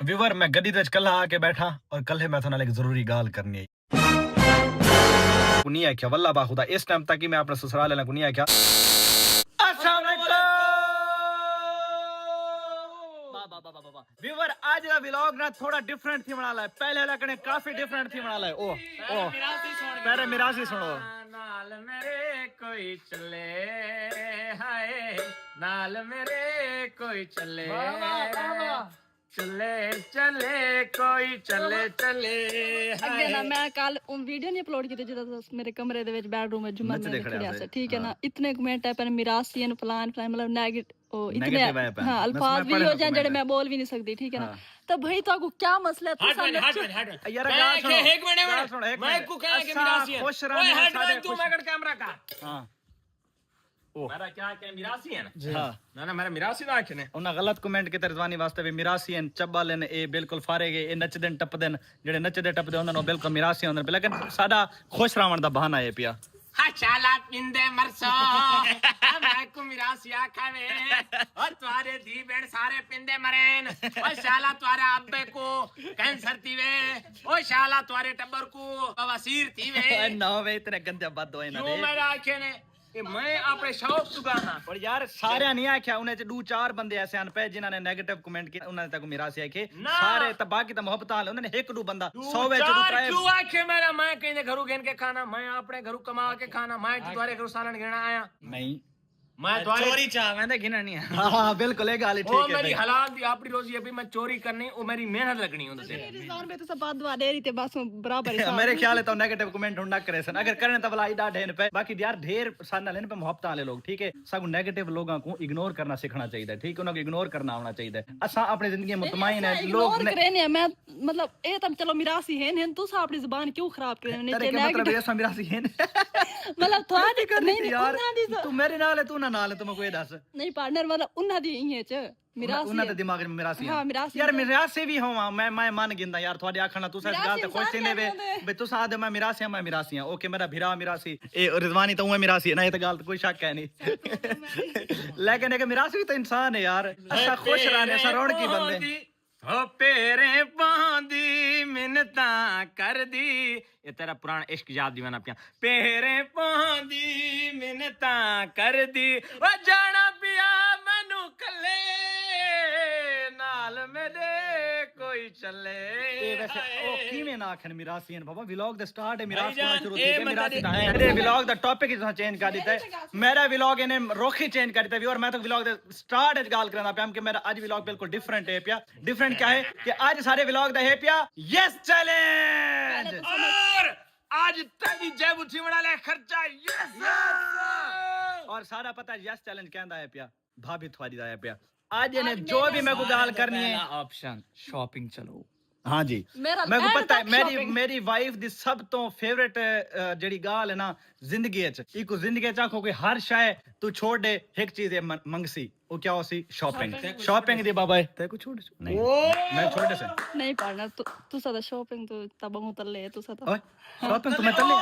Viewer मैं गड्डी ते कल आके बैठा और कल मैं थोड़ा एक जरूरी गाल करनी है कुनी आख्या वल्ला बा खुदा इस टाइम तक ही मैं अपने ससुराल वाला कुनी आख्या अस्सलाम वालेकुम व्यूवर आज का व्लॉग ना थोड़ा डिफरेंट थी बना ला पहले लगने काफी डिफरेंट थी बना ला ओ पहले मिरासी सुनो नाल मेरे कोई चले हाय नाल मेरे कोई चले चले चले कोई चले चले ਅੱਗੇ ਨਾ ਮੈਂ ਕੱਲ ਵੀਡੀਓ ਨਹੀਂ ਅਪਲੋਡ ਕੀਤੀ ਜਦੋਂ ਮੇਰੇ ਕਮਰੇ ਦੇ ਵਿੱਚ ਬੈਡਰੂਮ ਵਿੱਚ ਜੁਮਾ ਮੈਂ ਖੜਿਆ ਸੀ ਠੀਕ ਹੈ ਨਾ ਇਤਨੇ ਕਮੈਂਟ ਹੈ ਪਰ ਮਿਰਾਸੀਨ ਫਲਾਨ ਫਲਾਨ ਮਤਲਬ नेगेटिव ओ इतने हां अल्फाज भी हो जाए जेड़े मैं बोल भी नहीं सकती ठीक है ना तो भाई तो क्या मसला है तू यार गाल सुनो एक मिनट मैं को कह के मिरासी खुश रहने सारे तू मैं कैमरा का हां मेरा क्या क्या मिरासी है ना हां ना मेरा मिरासी ना आखने उन्हें गलत कमेंट की रिजवानी वास्ते भी मिरासी हैं चब्बा लेने ए बिल्कुल फारेगे ए नचदे टपदे जेड़े नचदे टपदे उन्हां नु बिल्कुल मिरासी होंदे लेकिन साडा खुश रहण दा बहाना है पिया हा चाला पिंदे मरसो मैं को मिरासी आखावे और तुम्हारे दी बेन सारे पिंदे मरेन ओ शाला तुम्हारे अब्बे को कैंसर थीवे ओ शाला तुम्हारे टब्बर को बवासीर थीवे ना वे इतने गंदे बद होए ना क्यों मेरा आखे ने कि मैं अपने शौक चुकाना और यार सारे नहीं आख्या उन्हें दो चार बंदे ऐसे अन पे जिन्होंने नेगेटिव कमेंट किया उन्होंने तक मिरासी आखे सारे त बाकी त मोहब्बत हाल उन्होंने एक दो बंदा 100 वे तू आखे मेरा मैं कहीं घरों गिन के खाना मैं अपने घरों कमा के खाना मैं तुम्हारे घरों सालन गिनना आया नहीं मैं चोरी चाह मैं तो गिनना नहीं है हां बिल्कुल एक गाली ठीक है मेरी हलाल दी अपनी रोजी अभी मैं चोरी करनी ओ मेरी मेहनत लगनी उनसे रिजवान में तो सब बात दुआ दे रही थे बस बराबर है मेरे ख्याल है तो नेगेटिव कमेंट ना करे सन अगर करने तो भला इडा ढेन पे बाकी यार ढेर सन लेने पे मोहब्बत वाले लोग ठीक है सब नेगेटिव लोगों को इग्नोर करना सीखना चाहिए ठीक है उनको इग्नोर करना आना चाहिए असा अपनी जिंदगी में मुतमईन है लोग करे नहीं मैं मतलब ए तुम चलो मिरासी है तू सा अपनी जुबान क्यों खराब करे तेरे के मतलब ऐसा मिरासी है मतलब थोड़ी नहीं यार तू मेरे नाल है तू ना नाल है तुम कोई दस नहीं पार्टनर मतलब उन्हां दी ही है च मिरासी उन्हां दे दिमाग में मिरासी हां मिरासी यार मिरासी भी होवा मैं मान गिंदा यार थोड़ी आखना तू सच गाल ते खुश थिंदे वे बे तू साथ मैं मिरासी हां ओके मेरा भिरा मिरासी ए रिजवानी तो मैं मिरासी ना ये तो गाल कोई शक है नहीं लेकिन एक मिरासी भी तो इंसान है यार अच्छा खुश रहने सा रौनकी बंदे हो पेरे पांदी मिन्नता कर दी ये तेरा पुराना इश्क याद दीवाना पिया पेरे पांदी मिन्नता कर दी ओ जाना पिया मैनू कले नाल मेरे कोई चले वैसे ओ किवें ना आखन मिरासी बाबा व्लॉग द स्टार्ट है मिरासी ना शुरू थी मिरासी दा है मेरे व्लॉग दा टॉपिक ही चेंज कर दिता है मेरा व्लॉग इन्हें रोख ही चेंज कर दिता है और मैं तो व्लॉग द स्टार्ट है गाल करना पिया कि मेरा आज व्लॉग बिल्कुल डिफरेंट है पिया डिफरेंट क्या है कि आज सारे व्लॉग दा है पिया यस चैलेंज और आज तेरी जेब उठी बना ले खर्चा यस और सारा पता यस चैलेंज कहंदा है पिया भाभी थवारी दा है पिया आज ने जो भी मैं को गाल करनी है ऑप्शन शॉपिंग चलो हाँ जी मैं को पता है मेरी वाइफ दी सब तो फेवरेट जेडी गाल है ना जिंदगी च इको जिंदगी च आखो कोई हर शय तू छोड़ दे एक चीज है मंगसी वो क्या होसी शॉपिंग दी बाबा ते को छोड़ नहीं मैं छोड़ दे से नहीं पार्टनर तू सा शॉपिंग तो तब बहु तले तू सा ओए शॉपिंग तो मैं तले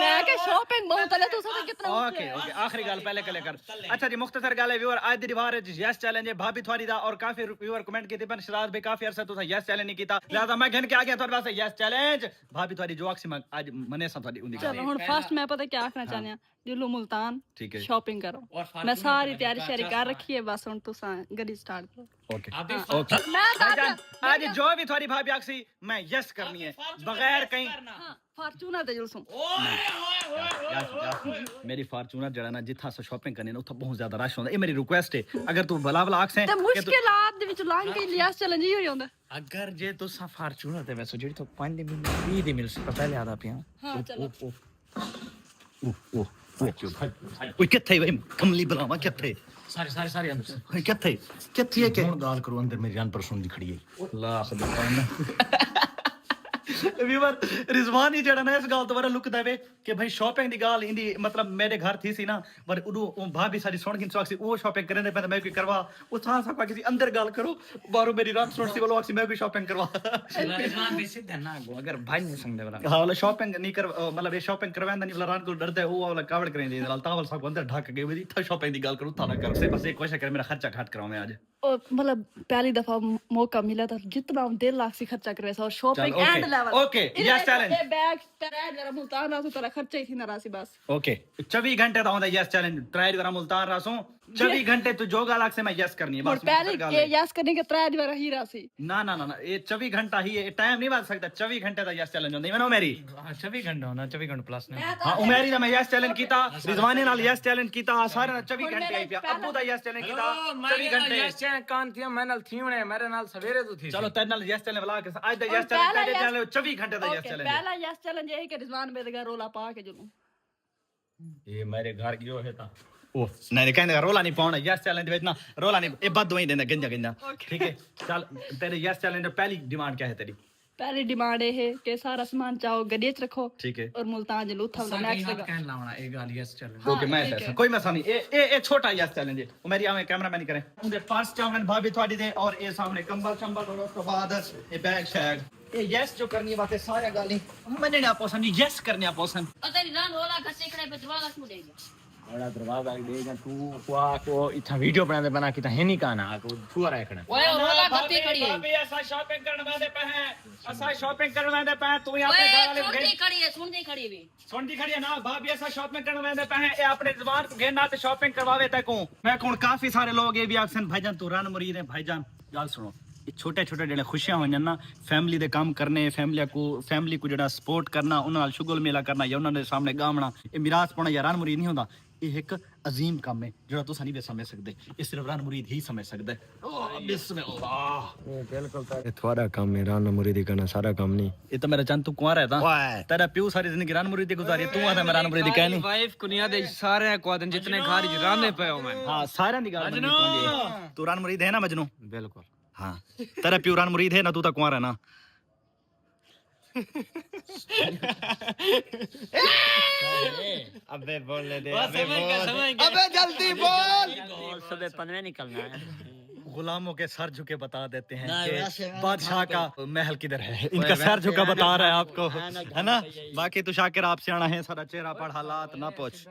मैं के शॉपिंग बहु तले तू सा कितना ओके आखिरी गाल पहले कले कर अच्छा जी मुख्तसर गाल है व्यूअर आज दी बार यस चैलेंज है भाभी थवारी दा और काफी व्यूअर कमेंट कीते पर शराज भाई काफी अरसा तू यस चैलेंज नहीं कीता लिहाजा मैं घन के आ गया थोड़े वास्ते यस चैलेंज भाभी थवारी जो अक्सी आज मने सा थवारी उंदी चलो हुन फर्स्ट मैं पता क्या आखना चाहनी दिल्लू मुल्तान ठीक है शॉपिंग करो मैं सारी तैयारी शेरी कर रखी है बस हुन तुसा गड्डी स्टार्ट करो ओके ओके आज जो भी थोड़ी भाभी आक्सी मैं यस करनी है बगैर कहीं फॉर्च्यूनर दे जुलसू मेरी फॉर्च्यूनर जड़ा ना जिथा से शॉपिंग करनी ना उथा बहुत ज्यादा रश होंदा ये मेरी रिक्वेस्ट है अगर तू भला भला आक्से ते मुश्किलात दे विच लांग के लियास चैलेंज ही होंदा अगर जे तू सा फॉर्च्यूनर दे वैसो जेडी तो 5 मिनट 20 दी मिल से पहले आदा पिया हां चलो ओए किथे भाई कमली बुलावा किथे सारे अंदर किथे है के गाल करो अंदर मेरी जान पर सुन दी खड़ी है अल्लाह खुदा ਵੀਵਰ ਰਿਜ਼ਵਾਨ ਹੀ ਜਿਹੜਾ ਨਾ ਇਸ ਗੱਲ ਤੋਂ ਬਾਰੇ ਲੁਕਦਾ ਵੇ ਕਿ ਭਾਈ ਸ਼ਾਪਿੰਗ ਦੀ ਗੱਲ ਇੰਦੀ ਮਤਲਬ ਮੇਰੇ ਘਰ ਥੀ ਸੀ ਨਾ ਪਰ ਉਹ ਭਾਬੀ ਸਾਡੀ ਸੁਣ ਕੇ ਸਵਾਕ ਸੀ ਉਹ ਸ਼ਾਪਿੰਗ ਕਰਨ ਦੇ ਪੈਂਦਾ ਮੈਂ ਕੋਈ ਕਰਵਾ ਉਹ ਸਾਂ ਸਕਵਾ ਕਿਸੇ ਅੰਦਰ ਗੱਲ ਕਰੋ ਬਾਹਰੋਂ ਮੇਰੀ ਰਾਤ ਸੁਣ ਸੀ ਬੋਲੋ ਆਖੀ ਮੈਂ ਕੋਈ ਸ਼ਾਪਿੰਗ ਕਰਵਾ रिजवान भी सीधा ना गो अगर भाई नहीं संग वाला ਹਾਂ ਵਾਲਾ ਸ਼ਾਪਿੰਗ ਨਹੀਂ ਕਰ ਮਤਲਬ ਇਹ ਸ਼ਾਪਿੰਗ ਕਰਵਾਉਂਦਾ ਨਹੀਂ ਵਾਲਾ ਰਾਤ ਕੋਲ ਡਰਦਾ ਉਹ ਵਾਲਾ ਕਾਵੜ ਕਰੇ ਨਾਲ ਤਾਵਲ ਸਭ ਅੰਦਰ ਢੱਕ ਕੇ ਵੀ ਇੱਥੇ ਸ਼ਾਪਿੰਗ ਦੀ ਗੱਲ ਕਰੂ ਤਾਂ ਨਾ ਕਰ ਸੇ ਬਸ ਇਹ ਕੋਸ਼ਿਸ਼ ਕਰ ਮੇਰਾ ਖਰਚਾ ਘੱਟ ਕਰਾਵੇਂ ਅੱਜ और मतलब पहली दफा मौका मिला था जितना 1.5 लाख से खर्चा करे और shopping and level okay yes challenge ये बैग तेरा जरा मुल्तान रासू तेरा खर्चा ही थी ना रासी बस ओके 24 घंटे ਦਾ ਹੁੰਦਾ यस चैलेंज ट्राई करा मुल्तान रासों 24 घंटे तू जो गाल से मैं यस करनी है और बस पहले ये यस करने के 3 बार ही रासी ना ना ना ये 24 घंटा ही ये टाइम नहीं बदल सकता 24 घंटे ਦਾ यस चैलेंज ਹੁੰਦਾ ਮੈਨੂੰ ਮੇਰੀ 24 घंटे होना 24 घंटे प्लस ने ਹਾਂ ਉਮੇਰੀ ਦਾ ਮੈਂ ਯਸ ਚੈलेंज ਕੀਤਾ ਰਿਜ਼ਵਾਨੀ ਨਾਲ ਯਸ ਚੈलेंज ਕੀਤਾ ਸਾਰੇ ਨਾਲ 24 ਘੰਟੇ ਆਈ ਪਿਆ ਅੱਬੂ ਦਾ ਯਸ ਚੈलेंज ਕੀਤਾ 24 ਘੰਟੇ यस चैन कान थी मैं नाल थी होने मेरे नाल सवेरे तो थी ਚਲੋ ਤੇਰੇ ਨਾਲ ਯਸ ਚੈलेंज ਬੁਲਾ ਕੇ ਅੱਜ ਦਾ ਯਸ ਚੈलेंज ਤੇਰੇ ਨਾਲ 24 ਘੰਟੇ ਦਾ ਯਸ ਚੈलेंज पहला यस चैलेंज यही कि रिजवान बेदगा रोला पा के जुलूं ये मेरे घर की है था ਉਹ ਨਹੀਂ ਕਹਿੰਦੇ ਰੋਲਾ ਨਹੀਂ ਪਾਉਣਾ ਯਸ ਚੈलेंज ਵਿੱਚ ਨਾ ਰੋਲਾ ਨਹੀਂ ਇਹ ਬਦ ਦਵਾਈ ਦਿੰਦਾ ਗੰਜਾ ਗੰਜਾ ਠੀਕ ਹੈ ਚੱਲ ਤੇਰੇ ਯਸ ਚੈलेंज ਦੀ ਪਹਿਲੀ ਡਿਮਾਂਡ ਕੀ ਹੈ ਤੇਰੀ पहली डिमांड है कि सारा सामान चाहो गड्डी च रखो ठीक है और मुल्तान जलूथा वाला नेक्स्ट जगह कहन लावना एक गाल यस चल ओके मैं ऐसा कोई मसला नहीं ये छोटा यस चैलेंज है वो मेरी आवे कैमरामैन करे उनके पास चावन भाभी थोड़ी दे और ये सामने कंबल चंबल और उसके बाद ये बैग शैग ये यस जो करनी बातें सारे गाली मैंने ना पसंद यस करने पसंद तेरी रान रोला घसे खड़े पे दरवाजा क्यों देगा बड़ा दरवाजा देगा तू को इतना वीडियो बना के है नहीं कहना को छुआ रखना ओए रोला घसे खड़ी है भाभी ऐसा शॉपिंग करने वाले पे हैं ऐसा शॉपिंग करने वाले पे हैं तू यहां पे ओए गाली सुनती खड़ी है सुनती खड़ी है सुनती खड़ी है ना भाभी ऐसा शॉपिंग करने वाले पे हैं ये अपने जुबान को घेरना ते शॉपिंग करवावे तक को मैं कौन काफी सारे लोग ये भी आखसन भाईजान तू रन मुरीद है भाईजान गल सुनो छोटे छोटे ਜਿਹੜੇ ਖੁਸ਼ੀਆਂ ਹੋਈਆਂ ਨਾ ਫੈਮਿਲੀ ਦੇ ਕੰਮ ਕਰਨੇ ਫੈਮਿਲੀ को ਜਿਹੜਾ ਸਪੋਰਟ ਕਰਨਾ ਉਹਨਾਂ ਨਾਲ ਸ਼ੁਗਲ ਮੇਲਾ ਕਰਨਾ ਜਾਂ ਉਹਨਾਂ ਦੇ ਸਾਹਮਣੇ ਗਾਵਣਾ ਇਹ ਮਿਰਾਸ ਪਾਉਣਾ ਜਾਂ ਰਨ ਮੁਰੀਦ ਨਹੀਂ ਹੁੰਦਾ ਇਹ ਇੱਕ ਅਜ਼ੀਮ ਕੰਮ ਹੈ ਜਿਹੜਾ ਤੁਸੀਂ ਨਹੀਂ ਸਮਝ ਸਕਦੇ ਇਹ ਸਿਰਫ ਰਨ ਮੁਰੀਦ ਹੀ ਸਮਝ ਸਕਦਾ ਹੈ ਬਿਸਮਿਲਲਾਹ बिल्कुल ਇਹ ਤੁਹਾਡਾ ਕੰਮ ਹੈ ਰਾਨਾ ਮੁਰੀਦੀ ਕਰਨਾ ਸਾਰਾ ਕੰਮ ਨਹੀਂ ਇਹ ਤਾਂ ਮੇਰਾ ਚੰਦ ਤੂੰ ਕੁਆਰਾ ਹੈ ਤਾਂ ਤੇਰਾ ਪਿਓ ਸਾਰੀ ਜ਼ਿੰਦਗੀ ਰਨ ਮੁਰੀਦੀ ਗੁਜ਼ਾਰੀ ਤੂੰ ਆਦਾ ਮੈਂ ਰਨ ਮੁਰੀਦੀ ਕਹਿ ਨਹੀਂ वाइफ कुनिया दे सारे कोदन जितने खारिज राने पे हो मैं ਹਾਂ ਸਾਰਿਆਂ ਦੀ ਗੱਲ ਮੰਨੀ ਤੂੰ ਰਨ ਮੁਰੀਦ ਹੈ ਨਾ ਮਜਨੂ बिल्कुल हाँ तेरा प्योर रण मुरीद है ना तू तो कुंवारा है ना अबे बोलने दे अबे जल्दी बोल सुबह 15 निकलना है गुलामों के सर झुके बता देते हैं कि बादशाह का महल किधर है इनका सर झुका बता रहा है आपको है ना बाकी तो शाकिर आप सियाना है सारा चेहरा पढ़ हालात ना पूछ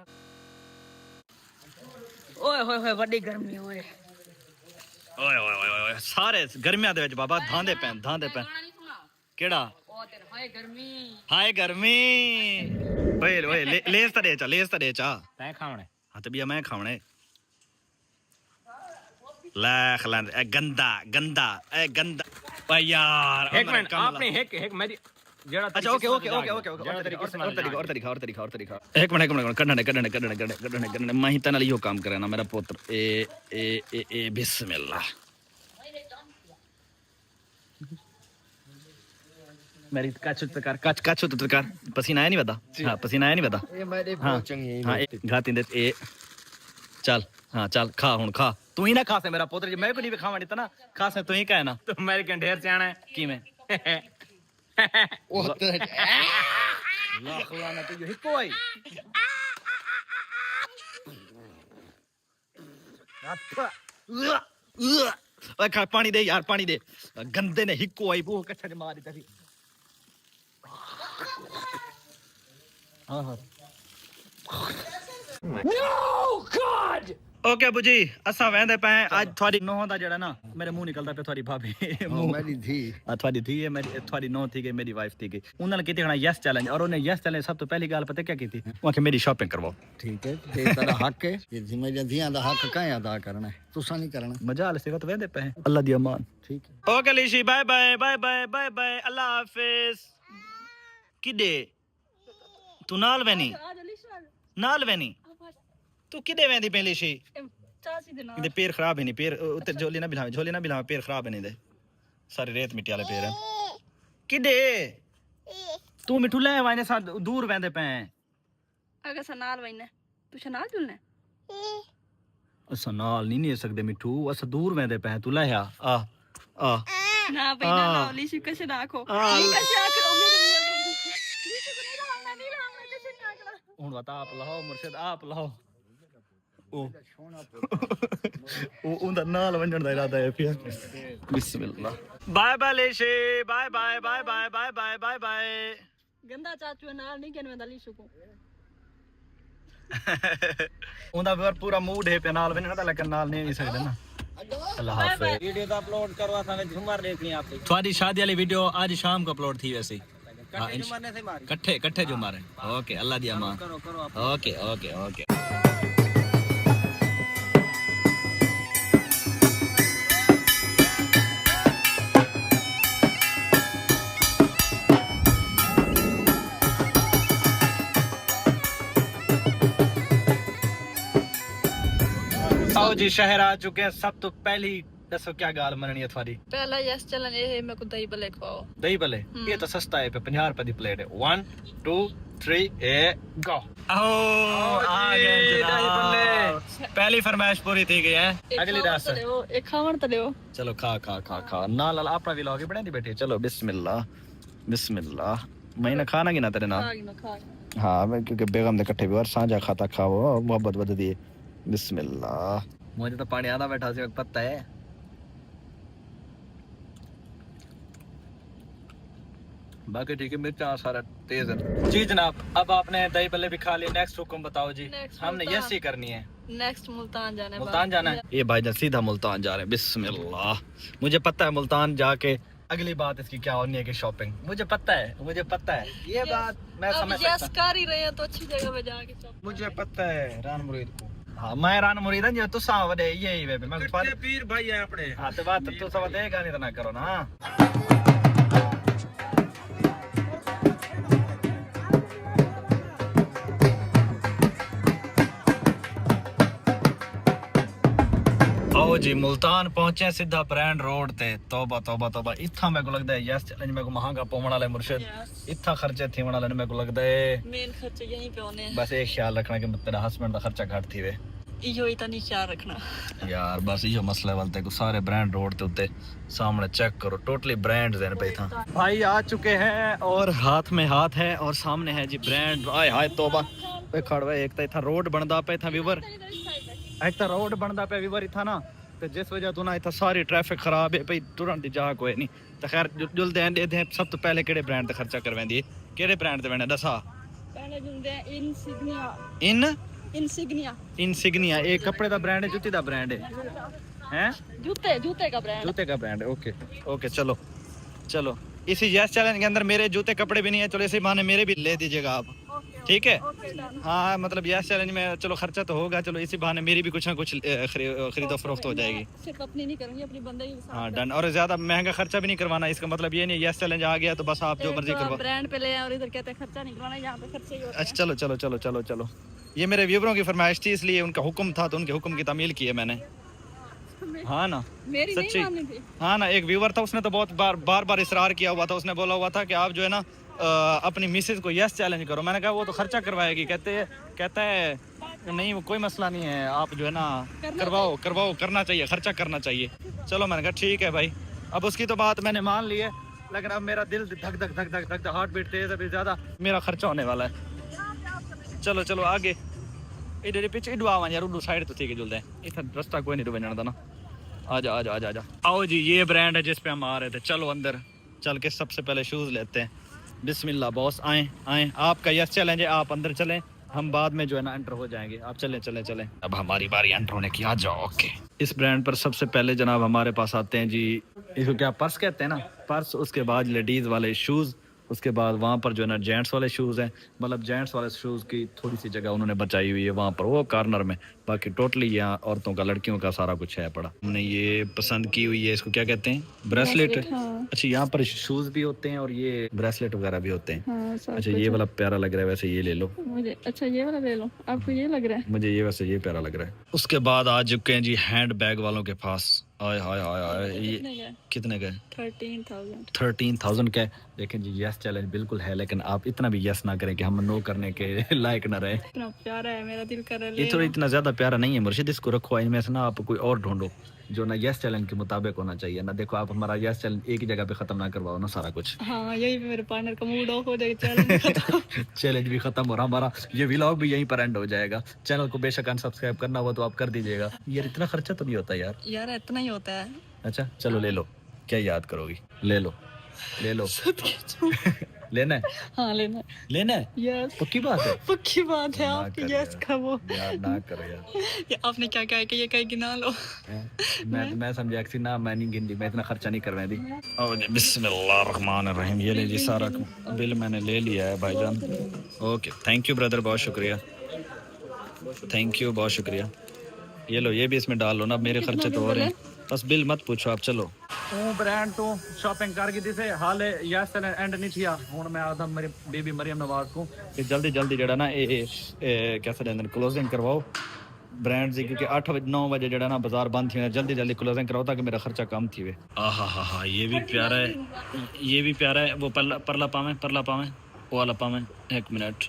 ओए होए होए बड़ी गर्मी ओए ਓਏ ਓਏ ਓਏ ਓਏ ਸਾਰੇ ਗਰਮੀਆਂ ਦੇ ਵਿੱਚ ਬਾਬਾ ਧਾਂਦੇ ਪੈਣ ਕਿਹੜਾ ओ तेरे हाय गर्मी ਹਾਏ ਗਰਮੀ ਓਏ ਓਏ ਲੇਸ ਤੜੇ ਚਾ तै खावणे ਹਾਂ ਤੇ ਵੀ ਮੈਂ ਖਾਵਣੇ ਲੈ ਖਲੰਦ ਇਹ ਗੰਦਾ ਓਏ ਯਾਰ एक मिनट आपने एक मेरी जेड़ा अच्छा ओके और तरीका एक मिनट कढ़ने मैं ही तनल यो काम करे ना मेरा पुत्र ए बिस्मिल्लाह मेरी काच पसीना आया नहीं बता हाँ पसीना आया नहीं बता ਇਹ ਮੇਰੇ हाँ ਬਹੁਤ ਚੰਗੀ हाँ घाती दे ए चल हाँ चल खा हुन खा तू ही ना खा से मेरा पुत्र जी मैं को नहीं खावा नहीं था ना खा से तू ही कहना तो मेरे ढेर से आना है की में ਉਹ ਤੇ लाख लाना तो यही कोई ओए खा पानी दे यार पानी दे गंदे ने हिक्को आई वो कच्चा मार देता थी हां हां नो गॉड ओके अबू जी असा वेंदे पे आज थोड़ी नोह दा जेड़ा ना मेरे मुंह निकलदा पे थोड़ी भाभी ਮੇਰੀ ਧੀ थोड़ी थी है मेरी थोड़ी नोह थी गई मेरी वाइफ थी गई उन्होंने की थी यस चैलेंज और उन्हें यस चैलेंज सब तो पहली गाल पता क्या की थी वो कि मेरी शॉपिंग करवाओ ਠੀਕ ਹੈ ਤੇ ਤੇਰਾ ਹੱਕ ਹੈ ਕਿ ਮੇਰੀਆਂ ਧੀਆਂ ਦਾ ਹੱਕ ਕਾਹ ਅਦਾ ਕਰਨਾ ਹੈ ਤੁਸੀਂ ਨਹੀਂ ਕਰਨਾ मजा आले सिवत वेंदे पे अल्लाह दी अमान ਠੀਕ ਹੈ ओके लिशी बाय बाय अल्लाह हाफिज किदे तू नाल वेनी नाल वेनी तू किदे वेंदी पे लिशी चाची दे नाल इदे पैर खराब है नहीं पैर उते झोली ना बिलावे पैर खराब है नहीं दे सारे रेत मिट्टी वाले पैर हैं किदे तू मिठू ले वाने सा दूर वेंदे पे अगर सा नाल वइने तू नाल जुलने असा नाल नहीं सकदे मिठू असा दूर वेंदे पे तू ले आ ना भाई ना लिशी कसे ना आखो नहीं कसे आखो मेरे ਹੁਣ ਬਤਾ ਆਪ ਲਾਓ ਮੁਰਸ਼ਿਦ ਆਪ ਲਾਓ ਉਹ ਉਹਦਾ ਨਾਲ ਵੰਜਣ ਦਾ ਇਰਾਦਾ ਹੈ ਫਿਰ ਬਿਸਮਿਲ੍ਲਾ ਬਾਏ ਬਾਏ ਲੇਸ਼ੇ bye bye bye bye bye bye bye bye ਗੰਦਾ ਚਾਚੂ ਨਾਲ ਨਹੀਂ ਕਿਨਵੇਂ ਦਾ ਲੀਸ਼ੂ ਕੋ ਉਹਦਾ ਫਿਰ ਪੂਰਾ ਮੂਡ ਹੈ ਪੇ ਨਾਲ ਵੰਜਣ ਦਾ ਲੇਕਿਨ ਨਾਲ ਨਹੀਂ ਸਕਦੇ ਨਾ अल्लाह हाफ़िज़ वीडियो तो अपलोड करवा था झूमर देखनी आपकी थोड़ी शादी वाली वीडियो आज शाम को अपलोड थी वैसे झूमरने से मारी कट्ठे कट्ठे झूमर है ओके अल्लाह दिया मां करो करो आप ओके ओके ओके आओ जी शहर आ चुके हैं सब तो पहली दसो क्या गाल मननी है थोड़ी पहला यस चलन ये है मेरे को दही भल्ले खवाओ दही भल्ले ये तो सस्ता है पे 50 रुपए की प्लेट है 1 2 3 ए गो आ गए जनाब पहली फरमाइश पूरी थी गई है अगली रात एक खावन तो देओ चलो खा खा खा खा ना लाल अपना भी लोगे बने दी बेटे चलो बिस्मिल्लाह बिस्मिल्लाह मैंने खाना की ना तेरे नाल हाँ मैं क्योंकि बेगम ने कट्ठे भी और साझा खाता खाओ मोहब्बत बद दी बिस्मिल्लाह मुझे तो पानी आधा बैठा से पता है बाकी ठीक है मिर्चा सारा तेज है जी जनाब अब आपने दही भल्ले भी खा लिए नेक्स्ट हुक्म बताओ जी हमने यस ही करनी है नेक्स्ट मुल्तान जाना है मुल्तान जाना है ये भाईजान सीधा मुल्तान जा रहे हैं बिस्मिल्लाह मुझे पता है मुल्तान जाके अगली बात इसकी क्या होनी है कि शॉपिंग मुझे पता है ये बात मैं समझ सकता हूं कर ही रहे हैं तो अच्छी जगह पे जाके मुझे पता है रान मुरीद को हाँ मैं रान मुरीद जो तुसा वडे यही वे मैं पीर भाई है अपने हाँ तो बात तो सब देगा नहीं तो ना करो ना आओ जी मुल्तान पहुंचे सीधा ब्रांड रोड ते तौबा तौबा तौबा इत्था मेरे को लगता है यस चैलेंज मेरे को महंगा पवण वाला मुर्शिद इत्था खर्चे थी वाला मेरे को लगता है मेन खर्चे यहीं पे होने बस एक ख्याल रखना कि तेरा हस्बैंड का खर्चा घट थी वे इहो ही तनी ख्याल रखना यार बस इहो मसला वालते को सारे ब्रांड रोड ते उत्ते सामने चेक करो टोटली ब्रांड्स हैं पे था भाई आ चुके हैं और हाथ में हाथ है और सामने है जी ब्रांड आए हाय तौबा पे खड़वा एक तो इथा रोड बनदा पे था व्यूवर एक तो रोड बनदा पे व्यूवर इथा ना तो जिस वजह तो ना इथा सारी ट्रैफिक खराब है भाई तुरंत दी जा कोई नहीं तो खैर जुलदे हैं दे सब तो पहले केड़े ब्रांड ते खर्चा करवेंदी केड़े ब्रांड ते वेने दसा पहले जुलदे इनसिग्निया इनसिग्निया एक कपड़े दा ब्रांड है जूती दा ब्रांड है जूते का ब्रांड ओके ओके चलो चलो इसी यस चैलेंज के अंदर मेरे जूते कपड़े भी नहीं है चलो इसी बहाने मेरे भी ले दीजिएगा आप ठीक है हाँ मतलब यस चैलेंज में चलो खर्चा तो होगा चलो इसी बहाने मेरी भी कुछ ना कुछ खरीदो फरोख्त हो जाएगी सिर्फ अपनी नहीं करूंगी अपनी बंदे की हाँ डन और ज्यादा महंगा खर्चा भी नहीं करवाना इसका मतलब ये नहीं यस चैलेंज आ गया तो बस आप जो मर्जी करवाओ ब्रांड पे ले और इधर कहते हैं खर्चा नहीं करवाना यहाँ पे खर्चे ही होते हैं अच्छा चलो चलो चलो चलो चलो ये मेरे व्यूवरों की फरमाइश थी इसलिए उनका हुक्म था तो उनके हुक्म की तामील की है मैंने हाँ ना मेरी सच्ची नहीं माननी थी हाँ ना एक व्यूवर था उसने तो बहुत बार इसरार किया हुआ था उसने बोला हुआ था कि आप जो है ना अपनी मिसेज को यस चैलेंज करो मैंने कहा वो तो खर्चा करवाएगी कहता है नहीं वो कोई मसला नहीं है आप जो है ना करवाओ करना चाहिए खर्चा करना चाहिए चलो मैंने कहा ठीक है भाई अब उसकी तो बात मैंने मान ली है लेकिन अब मेरा दिल धक धक धक धक धक हार्ट बीट तेज अभी ज्यादा मेरा खर्चा होने वाला है चलो चलो आगे इधर पीछे इडू आवा यार उडू साइड तो ठीक है जुलदे इधर रास्ता कोई नहीं डूबे जाना था ना आजा आजा आजा आजा आओ जी ये ब्रांड है जिस पे हम आ रहे थे चलो अंदर चल के सबसे पहले शूज लेते हैं बिस्मिल्लाह बॉस आए आए आपका यस चैलेंज है आप अंदर चलें हम बाद में जो है ना एंटर हो जाएंगे आप चलें अब हमारी बारी एंटर होने की आ जाओ ओके इस ब्रांड पर सबसे पहले जनाब हमारे पास आते हैं जी इसको क्या पर्स कहते हैं ना पर्स उसके बाद लेडीज वाले शूज उसके बाद वहाँ पर जो है ना जेंट्स वाले शूज़ हैं मतलब जेंट्स वाले शूज़ की थोड़ी सी जगह उन्होंने बचाई हुई है वहाँ पर वो कॉर्नर में बाकी टोटली यहाँ औरतों का लड़कियों का सारा कुछ है पड़ा हमने ये पसंद की हुई है इसको क्या कहते हैं ब्रेसलेट अच्छा यहाँ पर शूज़ भी होते हैं और ये ब्रेसलेट वगैरह भी होते हैं अच्छा ये वाला प्यारा लग रहा है वैसे ये ले लो मुझे अच्छा ये वाला ले लो आपको ये लग रहा है मुझे ये वैसे ये प्यारा लग रहा है उसके बाद आ चुके हैं जी हैंड बैग वालों के पास हाय हाय हाय हाय ये कितने का 13,000 का लेकिन जी यस चैलेंज बिल्कुल है लेकिन आप इतना भी यस ना करें कि हम नो करने के लायक ना रहे इतना प्यारा है मेरा दिल कर रहा है ये थोड़ा इतना ज्यादा प्यारा नहीं है मुर्शिद इसको रखो इनमें से ना आप कोई और ढूंढो जो ना यस चैलेंज के मुताबिक होना चाहिए ना। देखो आप हमारा यस चैलेंज एक ही जगह पे खत्म ना करवाओ ना सारा कुछ। हाँ यही पे मेरे पार्टनर का मूड ऑफ हो जाएगा, चैलेंज भी खत्म और हमारा ये व्लॉग भी यहीं पर एंड हो जाएगा। चैनल को बेशक अनसब्सक्राइब करना हो तो आप कर दीजिएगा। यार इतना खर्चा तो नहीं होता यार। यार इतना ही होता है। अच्छा चलो ले लो, क्या याद करोगी, ले लो ले लो। लेना है? हाँ लेना है। यस पक्की बात है। पक्की बात है आपकी यस का वो यार ना करो यार। ये आपने क्या कहा कि ये कहीं गिना लो। मैं समझा कि ना मैं नहीं गिनती, मैं इतना खर्चा नहीं करवा दी। बिस्मिल्लाहिर्रहमानिर्रहीम। ये ले जी सारा बिल मैंने ले लिया है भाईजान। ओके थैंक यू ब्रदर, बहुत शुक्रिया, थैंक यू बहुत शुक्रिया। ये लो ये भी इसमें डाल लो ना, मेरे खर्चे तो हो रहे हैं, बस बिल मत पूछो आप। चलो ब्रांड तो शॉपिंग कर गई थी हाल यस एंड नहीं थिया। हुन मैं आदा मेरी बेबी मरियम नवाज को कि जल्दी जल्दी जड़ा ना कैसे कहते क्लोजिंग करवाओ ब्रांड जी, क्योंकि 8-9 बजे जड़ा ना बाजार बंद थी, जल्दी जल्दी क्लोजिंग कराओ ताकि मेरा खर्चा कम थी वे। हाँ ये भी प्यारा है, ये भी प्यारा है। वो परला पावे वो वाला पावे, एक मिनट,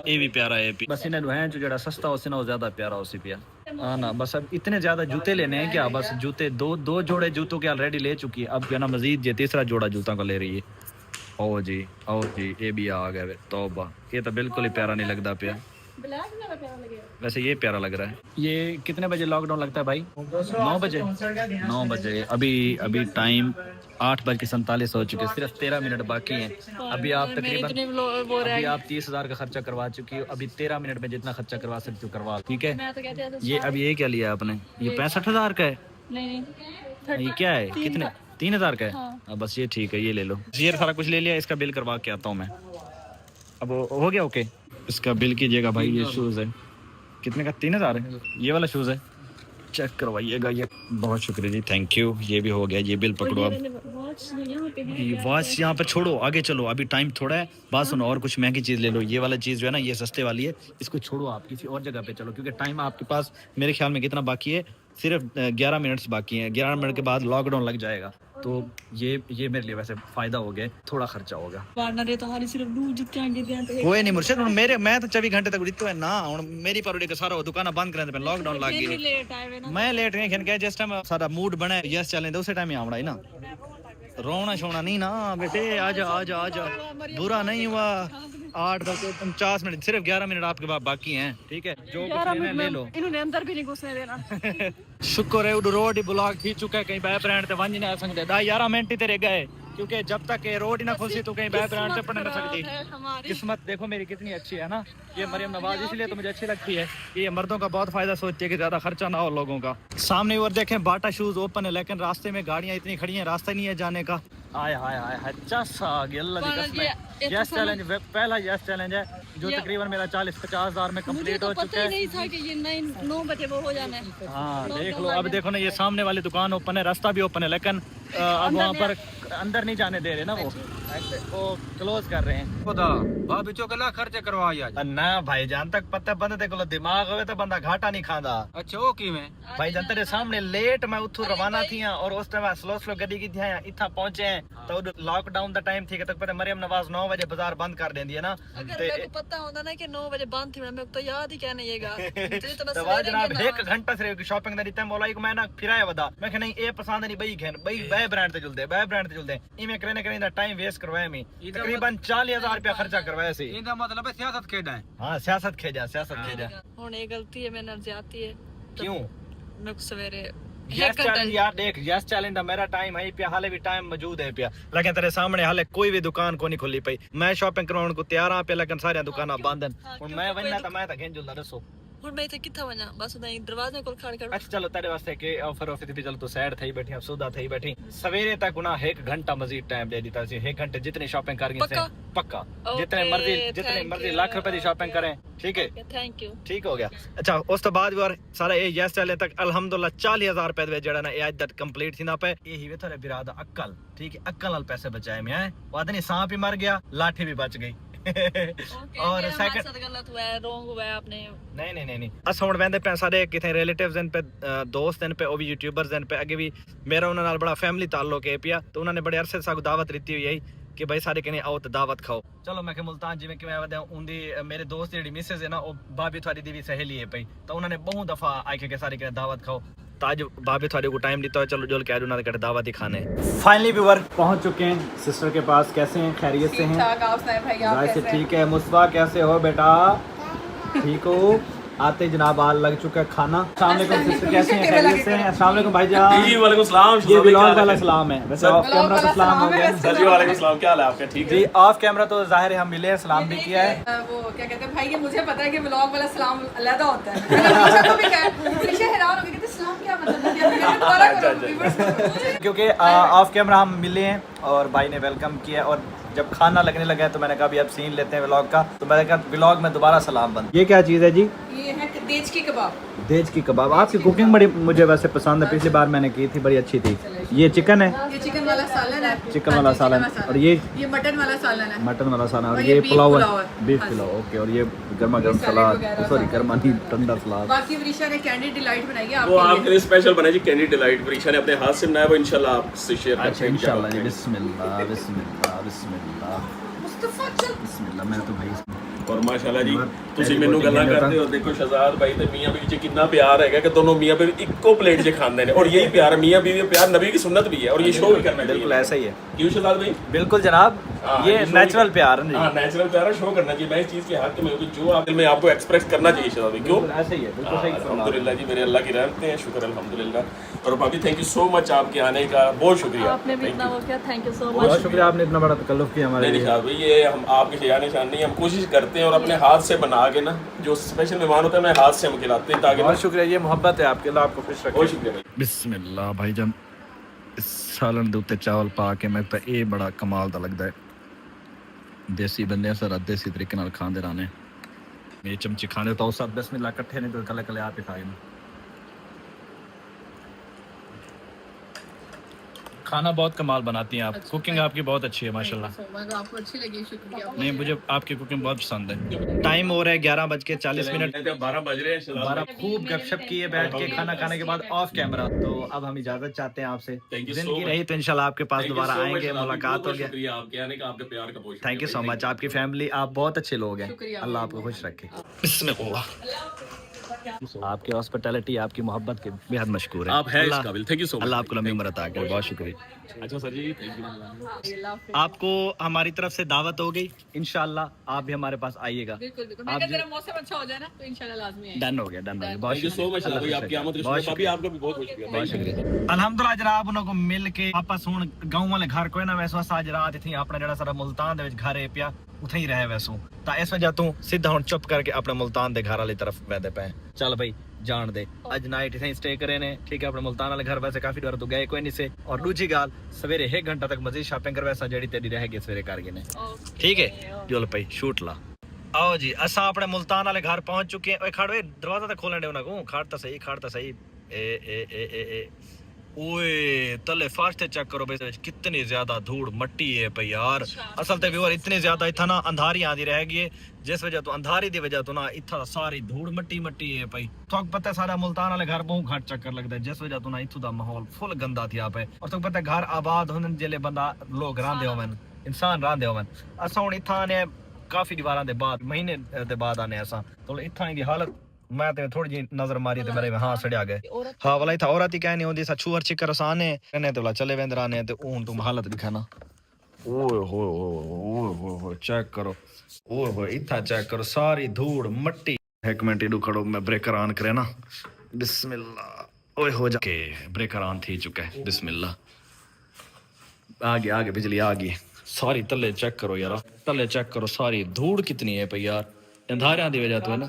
ये भी प्यारा है। बस इन्हें है जो जड़ा सस्ता हो ना वो ज्यादा प्यारा हो सी पिया। हाँ ना बस अब इतने ज्यादा जूते लेने हैं क्या, बस जूते दो जोड़े जूतों के ऑलरेडी ले चुकी है, अब क्या ना मजीद ये तीसरा जोड़ा जूता का ले रही है। ओ जी ये भी आ गया तौबा, ये तो बिल्कुल ही प्यारा नहीं लगता पिया। वैसे ये प्यारा लग रहा है। ये कितने बजे लॉकडाउन लगता है भाई? 9 बजे। अभी टाइम 8:47 हो चुके, सिर्फ 13 मिनट बाकी हैं। अभी आप तकरीबन अभी आप 30,000 का खर्चा करवा चुकी हो। अभी 13 मिनट में जितना खर्चा करवा सकते हो करवा, ठीक है। ये अभी ये क्या लिया आपने? ये 65,000 का है? नहीं ये क्या है, कितने? 3,000 का है? हाँ। बस ये ठीक है, ये ले लो। ये सारा कुछ ले लिया, इसका बिल करवा के आता हूँ मैं। अब हो गया ओके, इसका बिल कीजिएगा भाई। ये शूज़ है कितने का? 3,000 है। ये वाला शूज़ है, चेक करवाइएगा। ये बहुत शुक्रिया जी, थैंक यू। ये भी हो गया, ये बिल पकड़ो। अब वॉच यहाँ पर छोड़ो, आगे चलो, अभी टाइम थोड़ा है। बात सुनो, और कुछ महंगी चीज़ ले लो। ये वाला चीज़ जो है ना ये सस्ते वाली है, इसको छोड़ो, आप किसी और जगह पे चलो, क्योंकि टाइम आपके पास मेरे ख्याल में कितना बाकी है? सिर्फ 11 मिनट्स बाकी हैं। 11 मिनट के बाद लॉकडाउन लग जाएगा, तो ये मेरे लिए वैसे फ़ायदा हो गया, थोड़ा खर्चा होगा। कोई नहीं मुर्शिद, मैं तो 24 घंटे तक उड़ीतो है ना। मेरी पर के सारा दुकान बंद कर लॉकडाउन लग गई। मैं लेट नहीं खेल, जिस टाइम सारा मूड बने यस चलें तो उसी टाइम ही आवड़ा ही ना। रोना शोना नहीं ना बेटे, आजा बुरा नहीं हुआ। 8:50 मिनट, सिर्फ 11 मिनट आपके पास बाकी हैं, ठीक है। जो ले लो, इन्होंने अंदर भी नहीं घुसने देना। शुक्र है रोड ही ब्लॉक थी चुका है, कहीं बैक ब्रांड ते वंज नहीं सकते। 11 मिनट ही तेरे गए, क्योंकि जब तक ये रोड ही ना खुलसी तो कहीं बैक ब्रांड से पढ़ नहीं सकती। किस्मत देखो मेरी कितनी अच्छी है ना। ये मरियम नवाज इसलिए तो मुझे अच्छी लगती है, ये मर्दों का बहुत फायदा सोचती है कि ज्यादा खर्चा ना हो लोगों का। सामने और देखें बाटा शूज ओपन है, लेकिन रास्ते में गाड़ियां इतनी खड़ी हैं, रास्ता नहीं है जाने का। आय यस चैलेंज पहला यस चैलेंज है जो तकरीबन मेरा 40-50 हज़ार में कंप्लीट हो चुका है। नहीं था कि ये 9 बजे वो हो जाना है। हाँ देख लो, अब देखो ना ये सामने वाली दुकान ओपन है, रास्ता भी ओपन है, लेकिन अब वहाँ पर अंदर नहीं जाने दे रहे ना, वो क्लोज कर रहे हैं। खुदा भाभी चोकला खर्चे करवा ना भाई जान तक पता बंद देखो दिमाग होवे तो बंदा घाटा नहीं खांदा। अच्छा वो की में भाई जान तेरे सामने लेट मैं उठू रवाना थी और उस टाइम स्लो गड्डी की थी इतना पहुंचे हैं तो लॉकडाउन दा टाइम थी तक पता मरियम नवाज 9 बजे बाजार बंद कर देंदी है ना। अगर मेरे को पता होता ना कि 9 बजे बंद थी, मैं तो याद ही क्या नहीं येगा। तो आज जनाब 1 घंटा सिर्फ शॉपिंग दा दिता मौलाई को मैं ना फिराया वदा मैं कह नहीं ए पसंद नहीं बई घेन बई बे ब्रांड ते जुलदे बे ब्रांड ते जुलदे इमे करने दा टाइम वेस्ट करवाया मैं तकरीबन 40,000 रुपया खर्चा करवाया सी। इनका मतलब है सियासत खेड़ा है। हां सियासत खेजा हुन ये गलती है मेरे जाती है। क्यों? मैं सवेरे यस चैलेंज यार देख, यस चैलेंज दा मेरा टाइम है पे, हाले भी टाइम मौजूद है पे, लेकिन तेरे सामने हाले कोई भी दुकान को नहीं खुली पई। मैं शॉपिंग करवाउन को तैयार हां पे, लेकिन सारी दुकानां बंद हैं। हुन मैं वन्ना तो मैं घेन जुलदा दसो हुन मैं इथे किथा वना बस उदा दरवाजे कोल खड़ कर। अच्छा चलो तेरे वास्ते के ऑफर भी चल तू साइड थई बैठी, अब सुधा थई बैठी। सवेरे तक गुना 1 घंटा मजीद टाइम दे दीता सी। 1 घंटे जितनी शॉपिंग कर गई से पक्का जितने मर्जी लाख रुपए की शॉपिंग करें, ठीक है। थैंक यू, ठीक हो गया। अच्छा उस तो बाद और सारा ये यस चैलेंज तक अल्हम्दुलिल्लाह 40,000 रुपए दे जेड़ा ना आज तक कंप्लीट थी ना पे। यही वे थोड़े बिरादा अक्ल, ठीक है, अक्ल नाल पैसे बचाए मैं है। वो आदमी सांप ही मर गया, लाठी भी बच गई। और सेकंड गलत हुआ है, रॉन्ग हुआ है आपने। नहीं अस हुन वेंदे पे सारे किथे रिलेटिव्स इन पे, दोस्त इन पे, ओ भी यूट्यूबर्स इन पे। अगे भी मेरा उन्हां नाल बड़ा फैमिली ताल्लुक है पिया, तो उन्होंने बड़े अरसे से दावत दी हुई है कि भाई सारे कहने आओ तो दावत खाओ। चलो मैं मुल्तान जिवें कि मैं वदा उंदी मेरे दोस्त जेडी मिसेस है ना, ओ भाभी थोड़ी दी भी सहेली है पई, तो उन्होंने बहुत दफा आके के सारे कहने दावत खाओ। तो आज भाभी थोड़े को टाइम दिता है, चलो जो कह ना कर दावत ही खाने। फाइनली व्यूअर पहुंच चुके हैं सिस्टर के पास। कैसे हैं? खैरियत से हैं? जाहिर से ठीक है। मुस्तफा कैसे हो बेटा? ठीक हो? आते जनाब आल लग चुका है खाना। अस्सलाम वालेकुम सिस्टर, कैसे हैं? खैरियत से हैं? अस्सलाम वालेकुम भाईजान। जी वालेकुम सलाम। ये व्लॉग वाला सलाम है, वैसे ऑफ कैमरा तो सलाम हो गया। सर जी वालेकुम सलाम, क्या हाल है आपका? ठीक है जी, ऑफ कैमरा तो जाहिर है हम मिले हैं, सलाम भी किया है। वो क्या कहते हैं भाई, ये मुझे पता है कि व्लॉग वाला सलाम अलग होता है। मैंने पीछे को भी कहा, पीछे हैरान हो गए कहते सलाम क्या मतलब है? मैंने दोबारा करो व्यूअर्स को। क्योंकि ऑफ कैमरा हम मिले हैं और भाई ने वेलकम किया, और जब खाना लगने लगा है तो मैंने कहा अभी अब सीन लेते हैं व्लॉग का, तो मैंने कहा व्लॉग में दोबारा सलाम बंद। ये क्या चीज़ है जी? ये है देज की कबाब। देज की कबाब। आपकी कुकिंग बड़ी मुझे वैसे पसंद है, पिछली बार मैंने की थी, बड़ी अच्छी थी। ये चिकन है? ये चिकन वाला सालन है। चिकन वाला सालन। और ये मटन वाला सालन है। मटन वाला सालन। और और ये ये पुलाव beef है, पुलाव बीफ है। पुलाव। ओके। और ये गर्मा गर्म सलाद, सॉरी गर्मा नहीं, ठंडा सलाद। बाकी वरीशा ने कैंडी डिलाइट बनाई है वो आपके आपके लिए स्पेशल बना जी कैंडी डिलाइट। वरीशा ने अपने हाथ से बनाया, वो इंशाल्लाह आपसे शेयर करते अच्छा हैं। इंशाल्लाह जी। बिस्मिल्लाह बिस्मिल्लाह बिस्मिल्लाह मुस्तफा चल। बिस्मिल्लाह। मैं तो भाई और माशाल्लाह जी ਤੁਸੀਂ ਮੈਨੂੰ ਗੱਲਾਂ ਕਰਦੇ ਹੋ। देखो शहजाद भाई ਤੇ मियां बीवी च कितना प्यार है कि दोनों मियां बीवी इको प्लेट से खाते हैं, और यही प्यार मियां बीवी प्यार नबी की सुन्नत भी है, और ये शो भी करना चाहिए। बिल्कुल ऐसा ही है। क्यों शहजाद भाई? बिल्कुल जनाब, हाँ, ये ये नेचुरल प्यार है हाँ जी। नेचुरल प्यार है, शो करना चाहिए। मैं इस चीज़ के हक में हूँ कि जो आप दिल में आपको एक्सप्रेस करना चाहिए शहजाद भाई। क्यों? बिल्कुल ऐसा ही है, बिल्कुल सही फरमाया। अल्हम्दुलिल्लाह जी, मेरे अल्लाह की रहमतें हैं, शुक्र अल्हम्दुलिल्लाह। और भाभी थैंक यू सो मच आपके आने का, बहुत शुक्रिया। आपने भी इतना वो किया, थैंक यू सो बहुत मच। शुक्रिया, आपने इतना बड़ा तकल्लुफ किया हमारे नहीं लिए। निशाद भाई, ये हम आपके शया निशान नहीं, हम कोशिश करते हैं और अपने हाथ से बना के ना, जो स्पेशल मेहमान होता है मैं हाथ से हम खिलाते हैं ताकि बहुत शुक्रिया, ये मोहब्बत है आपके, अल्लाह आपको खुश रखे। बहुत शुक्रिया भाई। बिस्मिल्लाह भाई, जब इस सालन दे उत्ते चावल पा के मैं तो ये बड़ा कमाल दा लगदा है। देसी बंदे सारा देसी तरीके नाल खांदे रहने। ये चमची खाने तो सब बिस्मिल्लाह इकट्ठे नहीं तो कले कले आप ही खाए ना। खाना बहुत कमाल बनाती हैं आप, कुकिंग आपकी बहुत अच्छी है माशाल्लाह। आपको अच्छी लगी, शुक्रिया। नहीं, मुझे आपकी कुकिंग बहुत पसंद है। टाइम हो रहा है 11:40 मिनट। 12 बज रहे हैं शहजाद हमारा भाई। खूब गपशप किए बैठ के खाना खाने के बाद ऑफ कैमरा। तो अब हम इजाजत चाहते हैं आपसे। Thank you so जिंदगी much. रही तो इंशाल्लाह आपके पास Thank you दोबारा so much, आएंगे, शहजाद भाई। मुलाकात बहुत होगी। शुक्रिया आपके आने का, आपके प्यार का बहुत शुक्रिया। Thank you so much. आपकी फैमिली, आप बहुत अच्छे लोग हैं, अल्लाह आपको खुश रखे। आपकी हॉस्पिटैलिटी, आपकी मोहब्बत के बेहद मशकूर है। आप हैं इस अल्लाह- काबिल। Thank you so much. Allah आपको लंबी उम्र अता करे। बहुत शुक्रिया। अच्छा सर जी, थैंक यू। आपको हमारी तरफ से दावत हो गई, इंशाल्लाह आप भी हमारे पास आइएगा। बिल्कुल बिल्कुल। आप मैं जो- तेरा मौसम अच्छा हो जाए ना तो इंशाल्लाह लाजमी है। डन हो गया, डन हो गया। बहुत थैंक यू सो मच अल्लाह भाई, खुश आपकी रखे। आमद बहुत रसूल भाभी, आपका भी बहुत शुक्रिया। बहुत शुक्रिया। अल्हम्दुलिल्लाह जनाब, उन्होंने को मिल के वापस हुण गांव वाले घर कोई ना वैसो अस अज रात इत्थे अपना जेड़ा सारा मुल्तान दे विच घर है पिया उथे ही रहे वैसो। ता इस वजह तू सीधा हुण चुप करके अपने मुल्तान दे घर वाली तरफ वैदे पे। चल भाई जान दे, अज नाइट इथे स्टे करे ने, ठीक है। अपने मुल्तान वाले घर वैसे काफी दूर तो गए कोई नहीं से। और दूसरी गाल सवेरे 1 घंटा तक मजीद शॉपिंग कर वैसा जेड़ी तेरी रह गई सवेरे कर गए ने, ठीक है। चल भाई शूट ला। आओ जी, असा अपने मुल्तान वाले घर पहुंच चुके हैं। ओए खड़ो, दरवाजा तो खोलने दे उन्हें को। खड़ता सही, खड़ता सही। ए ए ए ए ए ओए तले फर्श ते चेक करो भाई, कितनी ज्यादा धूड़ मट्टी है भाई यार। असल ते व्यूअर इतनी ज्यादा इतना ना अंधारी आंदी रह गई है, जिस वजह तो अंधारी दी वजह तो ना इतना सारी धूड़ मट्टी मट्टी है भाई। तो पता है सारा मुल्तान वाले घर बहुत घट चक्कर लगता है, जिस वजह तो ना इथों दा माहौल फुल गंदा थी पे। और तो पता है घर आबाद होने जेले बंदा लोग रांदे होवन, इंसान रांदे होवन। असा हुण इत्थां आने काफी दीवारां दे बाद, महीने दे बाद आने असा, तो इत्थां दी हालत मैं ते थोड़ी जी नजर मारी ते मेरे हाँ सड़िया गए। हाँ वाला था औरत ही कहनी होंदी सा छुअर छिकर आसाने कने ते वाला चले वेंदे रहने ते ऊन तुम हालत दिखाना। ओए होए होए होए होए चेक करो, ओए होए इथा चेक करो सारी धूड़ मट्टी। एक मिनट इडू खड़ो, मैं ब्रेकर ऑन करे ना। बिस्मिल्लाह। ओए हो जाके ब्रेकर ऑन थी चुका है। बिस्मिल्लाह। आगे आगे बिजली आ गई सारी। तले चेक करो यार, तले चेक करो सारी धूड़ कितनी है भाई यार, अंधारियां दी वजह तो है ना।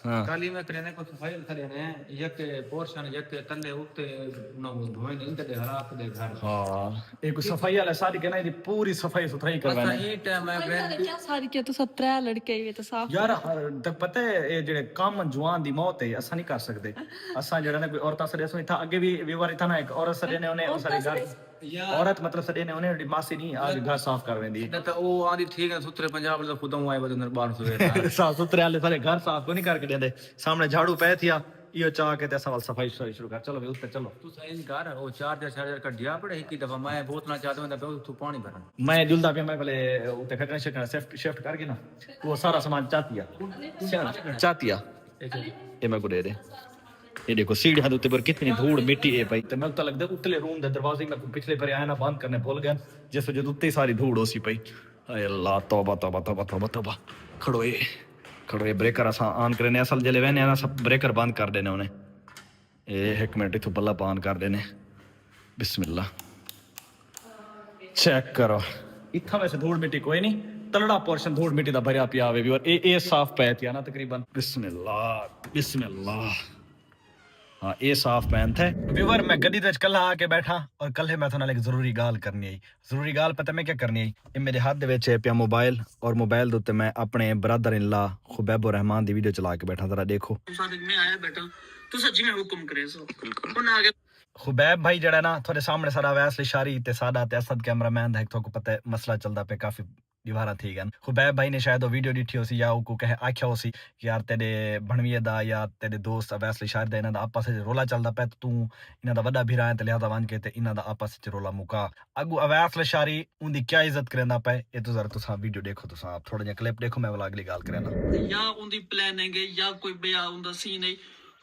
हाँ। काली में करने को सफाई करे ने एक पोर्शन एक तले उठते न धोए नहीं ते हराक दे घर। हाँ एक सफाई वाला सारी कहना दी पूरी सफाई सुथराई करवाने। ई टाइम मैं ब्रेन क्या सारी किया तो 17 लड़के ये तो साफ यार तक पता है ये जेड़े काम जवान दी मौत है असा नहीं कर सकते। असा जेड़ा ना कोई औरत सड़े सो इथा आगे भी विवार इथा ना एक औरत सड़े ने उन्हें सारे घर औरत मतलब सड़े ने उन्हें मासी नहीं आज घर साफ कर वेंदी। तो वो आंदी ठीक है सुथरे पंजाब तो खुद आए बदन बाहर सुवे साफ सुथरे वाले सारे घर साफ को नहीं करके देंदे। सामने झाड़ू पे थिया यो चाह के ते सवाल सफाई शुरू कर। चलो भाई उठते चलो। तू सही कर वो चार्जर कढ़िया पड़े एक दफा मैं बोतल चाहता हूं तू पानी भरन मैं जुलदा पे मैं पहले उते खटने शिकने शिफ्ट करके ना वो सारा सामान चातिया चातिया ये मैं को दे दे। ये देखो सीढ़ियां दे उत्ते पर कितनी धूड़ मिट्टी है भाई। ते मैं तो लगदा उतले रूम दे दरवाजे मैं पिछले पर आया ना बंद करने भूल गया, जिस वजह उत्ते सारी धूड़ हो सी पई। हाय अल्लाह तौबा तौबा तौबा तौबा तौबा। खड़ो ये ब्रेकर असा ऑन करने असल जले वहने ना सब ब्रेकर बंद कर देने उन्हें। ए एक मिनट इथों बल्ला ऑन कर देने। बिस्मिल्लाह चेक करो इतना वैसे धूड़ मिट्टी कोई नहीं, तलड़ा पोर्शन धूड़ मिट्टी दा भरिया पिया आवे भी और ए साफ पै थी ना तकरीबन। बिस्मिल्लाह बिस्मिल्लाह हाँ ये साफ पैन थे व्यूअर। मैं गड्डी ते कल आके बैठा और कल मैं थोड़ा एक जरूरी गाल करनी आई। जरूरी गाल पता मैं क्या करनी आई, ये मेरे हाथ दे विच है पिया मोबाइल और मोबाइल दे उत्ते मैं अपने brother in law Khubaib Rahman दी वीडियो चला के बैठा। जरा देखो मैं आया बैठा तो सच्ची में हुक्म करे सो बिल्कुल आगे खुबैब भाई जड़ा ना थोड़े सामने सारा वैस लिशारी ते सादा ते असद कैमरामैन है तो पता है मसला चलदा पे काफी दीवारा थी गन। खुबैब भाई ने शायद वो वीडियो डिठी हो सी या को कहे आख्या हो सी यार तेरे भणवीए दा या तेरे दोस्त वैस लिशार दा इना दा आपस विच रोला चलदा पे तू इना दा वड्डा भीरा है ते लिहाजा वन के ते इना दा आपस विच रोला मुका अगू अवैस लिशारी उंदी क्या इज्जत करंदा पे। ये तो जरा तुसा वीडियो देखो, तुसा आप थोड़ा जिहा क्लिप देखो, मैं वाला अगली गाल करना। या उंदी प्लानिंग है या कोई ब्याह उंदा सीन है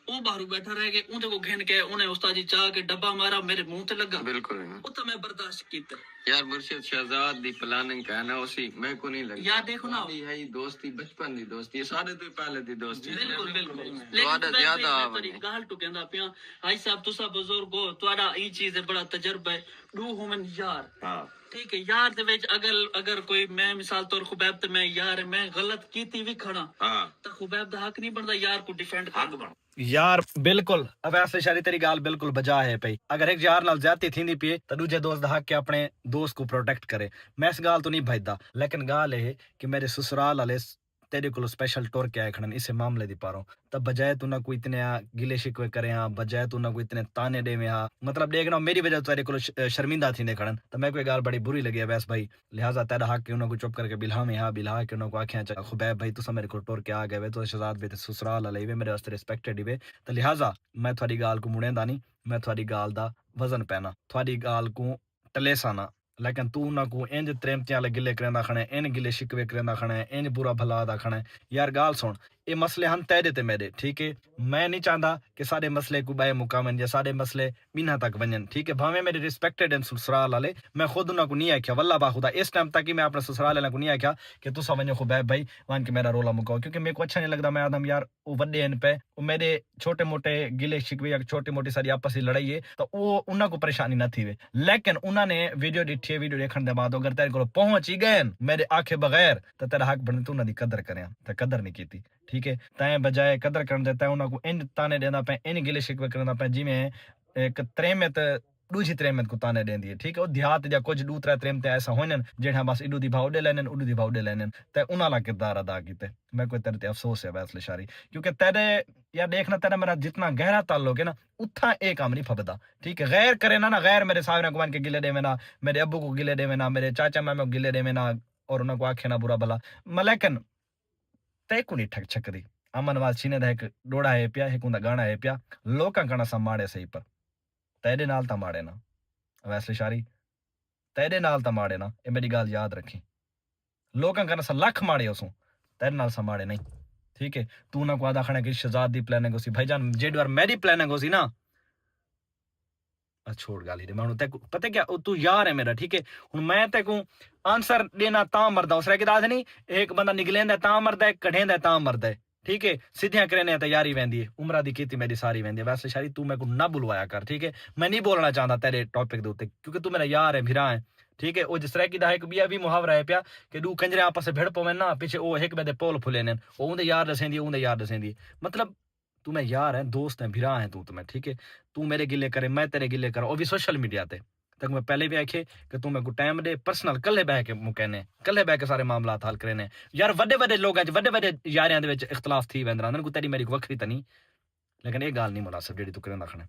वो बाहर बैठा रह गए उनके को घिन के उन्हें उस्ताद जी चाह के डब्बा मारा मेरे मुंह ते लगा। बिल्कुल वो तो मैं बर्दाश्त कीता यार। मुर्शिद शहजाद दी प्लानिंग कहना उसी मैं को नहीं लगा यार। देखो ना है दोस्ती बचपन दी दोस्ती सारे तो पहले दी दोस्ती। बिल्कुल बिल्कुल लेकिन ज्यादा तेरी गाल टू कहंदा पिया भाई साहब तुसा बुजुर्ग हो ਤੁਹਾਡਾ ई चीज है बड़ा तजर्बा है डू हुमन यार। हां ठीक है यार दे विच अगर कोई मैं मिसाल तौर खुबैब ते मैं यार मैं गलत कीती भी खड़ा हां तो खुबैब दा हक नहीं बनदा यार को डिफेंड कर यार। बिल्कुल वैसे शारी तेरी गाल बिल्कुल बजा है पई। अगर एक यार नाल ज्यादती थींदी पई तो दूजे दोस्त दा हक के अपने दोस्त को प्रोटेक्ट करे। मैं इस गाल तो नहीं भजदा, लेकिन गाल है कि मेरे ससुराल वाले तेरे को स्पेशल टोर के आए खड़न इसे मामले दी पारो तब बजाय तू ना कोई इतने गिले शिकवे करे हाँ, बजाय तू ना कोई इतने ताने दे में हाँ, मतलब देखना मेरी वजह तेरे को शर्मिंदा थी खड़न तो मैं कोई गाल बड़ी बुरी लगी है वैस भाई। लिहाजा तेरा हक के उन्होंने चुप करके बिल्हा में हाँ बिल्हा के उन्होंने आख्या खुबैब भाई तुसा मेरे को टोर के आ गए तो शहजाद भी ससुराल वाले वे मेरे वास्ते रिस्पेक्टेड ही तो लिहाजा मैं थोड़ी गाल को मुड़ेंदा नहीं, मैं थोड़ी गाल दा वजन पैना थोड़ी गाल को टलेसा ना। लेकिन तू ना को इंज त्रेमतियां वाले गिले करंदा खणे इन गिले शिकवे करंदा खणे इन बुरा भला दा खणे। यार गाल सुन ये मसले हम तेरे ते मेरे ठीक है। मैं नहीं चाहता कि सारे मसले को बाय मुकामन या सारे मसले मीना तक बनन ठीक है। भावे मेरे रिस्पेक्टेड एंड ससुराल वाले मैं खुद उन्हें को नहीं आख्या वल्ला बाखुदा इस टाइम तक मैं अपने ससुराल वाले को नहीं आख्या कि तुसा वनो खुबैब भाई वन के मेरा रोला मुकाओ, क्योंकि मेरे को अच्छा नहीं लगता। मैं आदम यार वो वड्डे इन पे वो मेरे छोटे मोटे गिले शिकवे या छोटी मोटी सारी आपस की लड़ाई है तो वो उन्हें को परेशानी न थी वे। लेकिन उन्होंने वीडियो डिठी है, वीडियो देखने के बाद अगर तेरे को पहुंच ही गए मेरे आखे बगैर तो तेरा हक बनते उन्होंने कदर करें तो कदर नहीं की ठीक है। तैं बजाय कदर कर देता उन्होंने को इन ताने देना पे इन गिले शिकवे करना पे जिमें एक त्रेमत दूजी त्रेमत को ताने देंदी है ठीक है। वो देहात या कुछ दू त्रै त्रेमत ऐसा होने जेड़ा बस इडू दी भाव दे लेने उडू दी भाव दे लेने ते उन्हां ला किरदार अदा कीते। मैं कोई तेरे ते अफसोस है वैस लिशारी, क्योंकि तेरे यार देखना तेरा मेरा जितना गहरा ताल्लुक है ना उतना एक काम नहीं फबदा ठीक है। गैर करे ना गैर मेरे सामने गुमान के गिले देवे ना, मेरे अब्बू को गिले देवे ना, मेरे चाचा मामे को गिले देवे ना और उन्हें को आखे ना बुरा भला। लेकिन तय को नहीं ठक छकदी अमन वाल सीने दा एक डोड़ा है पिया एक उंदा गाना है पिया लोकां कणा सा माड़े सही पर तेरे नाल ता माड़े ना वैसे शारी तेरे नाल ता माड़े ना। ये मेरी गाल याद रखी लोकां कणा सा लख माड़े उसू तेरे नाल सा माड़े नहीं ठीक है। तू ना को आदा खणे कि शहजाद दी प्लानिंग होसी भाईजान जेडी बार मेरी प्लानिंग होसी ना छोड़ गाली दे मैं तेको पता क्या तू यार है मेरा ठीक है। हुन मैं तेको आंसर देना ता मरदा उस रह के दाद नहीं एक बंदा निकलेंदा ता मरदा है कढेंदा ता मरदा है ठीक है। सीधियां करने तैयारी वेंदी है उम्र दी कीती मेरी सारी वेंदी है। वैसे शारी तू मेरे को ना बुलवाया कर ठीक है। मैं नहीं बोलना चाहता तेरे टॉपिक दे उत्ते क्योंकि तू मेरा यार है भिरा है ठीक है। वो जिस तरह की दा एक बिया भी मुहावरा है पिया कि दू कंजरे आपस से भिड़ पवे ना पीछे वो एक बदे पोल फुले ने वो उंदे यार दसेंदी उंदे यार दसेंदी मतलब तू मैं यार है दोस्त है भिरा है तू तो मैं ठीक है। तू मेरे गिले करे मैं तेरे गिले करा और भी सोशल मीडिया ते तक मैं पहले भी आखे कि तू मेरे को टाइम दे पर्सनल कल्ले बह के मुकने कल्ले बह के सारे मामला हल करने। यार वड्डे वड्डे लोग वड्डे वड्डे यारियां दे विच इख्तलाफ थी वेंदरा को तेरी मेरी वखरी तो नहीं, लेकिन ये गाल नहीं मुनासिब जेडी तू करना खणे।